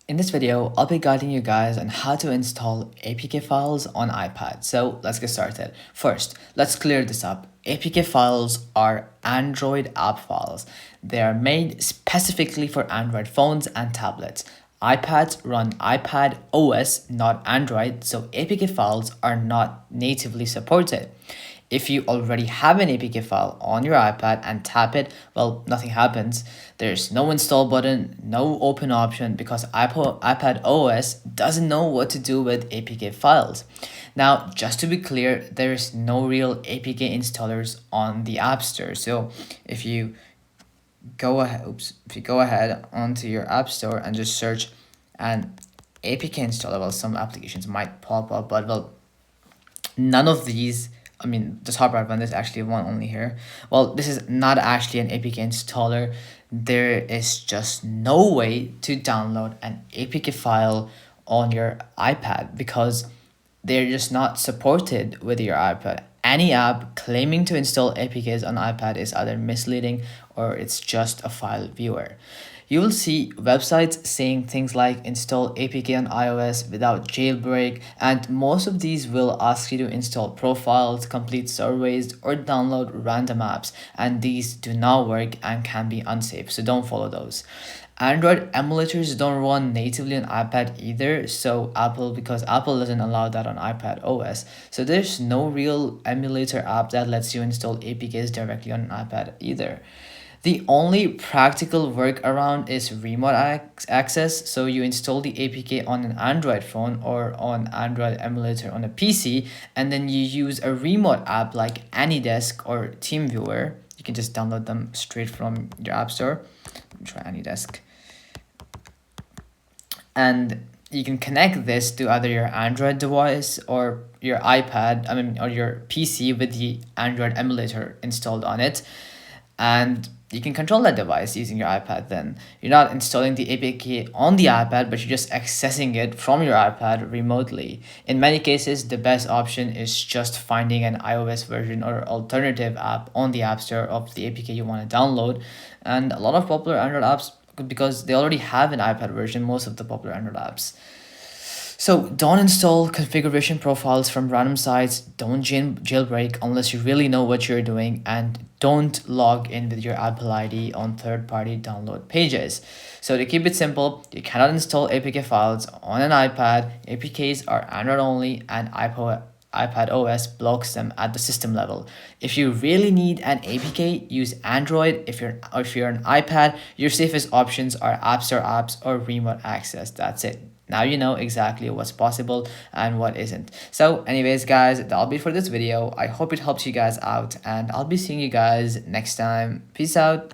In this video, I'll be guiding you guys on how to install APK files on iPad. So let's get started. First, let's clear this up. APK files are Android app files. They are made specifically for Android phones and tablets. iPads run iPad OS, not Android, so APK files are not natively supported. If you already have an APK file on your iPad and tap it, well, nothing happens. There's no install button, no open option because iPad OS doesn't know what to do with APK files. Now, just to be clear, there is no real APK installers on the App Store. So if you go ahead onto your App Store and just search an APK installer, well, some applications might pop up, but well, none of these, I mean, the top right one, there's actually one only here. Well, this is not actually an APK installer. There is just no way to download an APK file on your iPad because they're just not supported with your iPad. Any app claiming to install APKs on iPad is either misleading or it's just a file viewer. You will see websites saying things like install APK on iOS without jailbreak, and most of these will ask you to install profiles, complete surveys, or download random apps, and these do not work and can be unsafe, so don't follow those. Android emulators don't run natively on iPad either, so because Apple doesn't allow that on iPad OS. So there's no real emulator app that lets you install APKs directly on an iPad either. The only practical workaround is remote access. So you install the APK on an Android phone or on Android emulator on a PC, and then you use a remote app like AnyDesk or TeamViewer. You can just download them straight from your app store. Try AnyDesk. And you can connect this to either your Android device or your iPad, or your PC with the Android emulator installed on it. And you can control that device using your iPad then. You're not installing the APK on the iPad, but you're just accessing it from your iPad remotely. In many cases, the best option is just finding an iOS version or alternative app on the App Store of the APK you want to download. And a lot of popular Android apps, because they already have an iPad version, most of the popular Android apps. So don't install configuration profiles from random sites, don't jailbreak unless you really know what you're doing, and don't log in with your Apple ID on third-party download pages. So to keep it simple, you cannot install APK files on an iPad. APKs are Android only, and iPad OS blocks them at the system level. If you really need an APK, use Android. If you're an iPad, your safest options are App Store apps or remote access. That's it. Now you know exactly what's possible and what isn't. So anyways, guys, that'll be for this video. I hope it helps you guys out, and I'll be seeing you guys next time. Peace out.